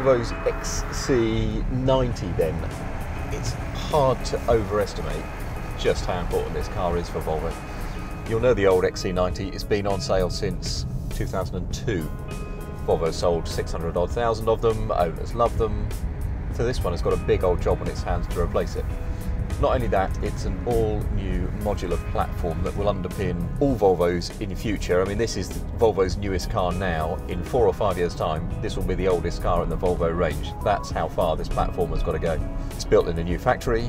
Volvo's XC90 then, it's hard to overestimate just how important this car is for Volvo. You'll know the old XC90, it's been on sale since 2002. Volvo sold 600 odd thousand of them, owners love them, so this one has got a big old job on its hands to replace it. Not only that, it's an all-new modular platform that will underpin all Volvos in the future. I mean, this is Volvo's newest car now. In 4 or 5 years' time, this will be the oldest car in the Volvo range. That's how far this platform has got to go. It's built in a new factory,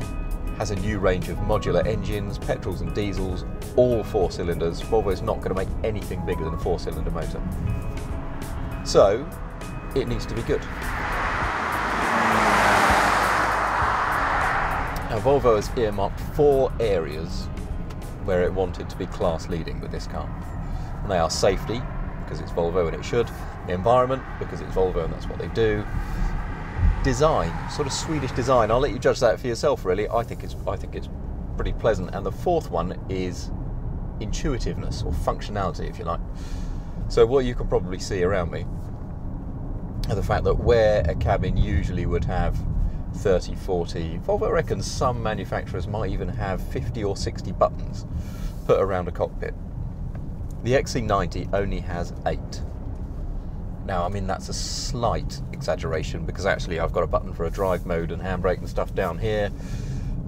has a new range of modular engines, petrols and diesels, all 4 cylinders. Volvo's not going to make anything bigger than a 4-cylinder motor. So, it needs to be good. Now, Volvo has earmarked 4 areas where it wanted to be class leading with this car. And they are safety, because it's Volvo and it should, environment, because it's Volvo and that's what they do, design, sort of Swedish design. I'll let you judge that for yourself, really. I think it's pretty pleasant. And the 4th one is intuitiveness, or functionality, if you like. So what you can probably see around me are the fact that where a cabin usually would have 30, 40, Volvo reckons some manufacturers might even have 50 or 60 buttons put around a cockpit. The XC90 only has 8. Now, I mean, that's a slight exaggeration because actually I've got a button for a drive mode and handbrake and stuff down here,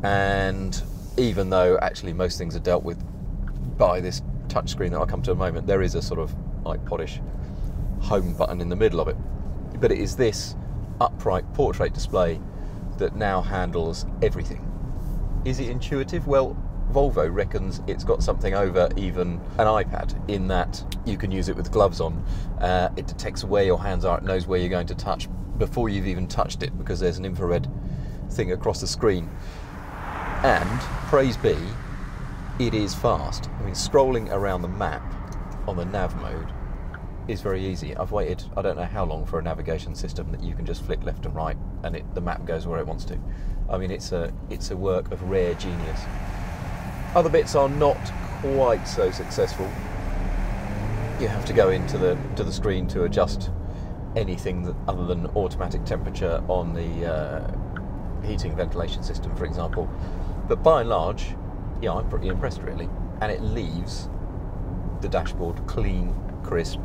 and even though actually most things are dealt with by this touchscreen that I'll come to in a moment, there is a sort of iPodish home button in the middle of it. But it is this upright portrait display that now handles everything. Is it intuitive? Well, Volvo reckons it's got something over even an iPad, in that you can use it with gloves on. It detects where your hands are, it knows where you're going to touch before you've even touched it, because there's an infrared thing across the screen. And, praise be, it is fast. I mean, scrolling around the map on the nav mode is very easy. I've waited, I don't know how long, for a navigation system that you can just flick left and right and the map goes where it wants to. I mean, it's a work of rare genius. Other bits are not quite so successful. You have to go into the screen to adjust anything other than automatic temperature on the heating ventilation system, for example. But by and large, yeah, I'm pretty impressed, really. And it leaves the dashboard clean, crisp,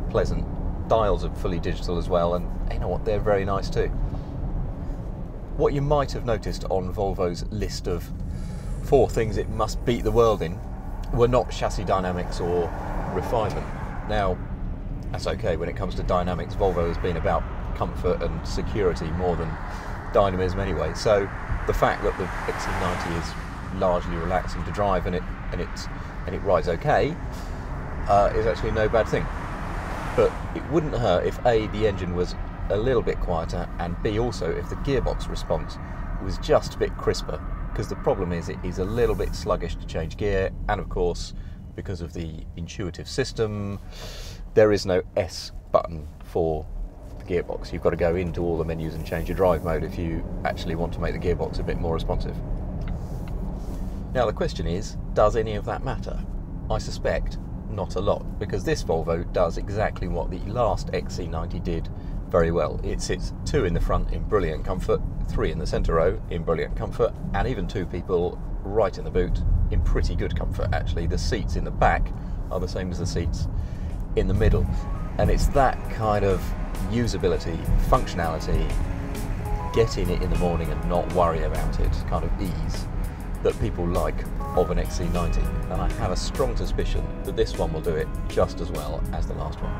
pleasant. Dials are fully digital as well, and you know what, they're very nice too. What you might have noticed on Volvo's list of 4 things it must beat the world in were not chassis dynamics or refinement. Now, that's okay. When it comes to dynamics, Volvo has been about comfort and security more than dynamism anyway. So the fact that the XC90 is largely relaxing to drive and it rides okay is actually no bad thing. But it wouldn't hurt if A, the engine was a little bit quieter, and B, also if the gearbox response was just a bit crisper, because the problem is it is a little bit sluggish to change gear, and of course, because of the intuitive system, there is no S button for the gearbox. You've got to go into all the menus and change your drive mode if you actually want to make the gearbox a bit more responsive. Now the question is, does any of that matter? I suspect not a lot, because this Volvo does exactly what the last XC90 did very well. It sits 2 in the front in brilliant comfort, 3 in the centre row in brilliant comfort, and even 2 people right in the boot in pretty good comfort, actually. The seats in the back are the same as the seats in the middle. And it's that kind of usability, functionality, get in it in the morning and not worry about it kind of ease that people like of an XC90, and I have a strong suspicion that this one will do it just as well as the last one.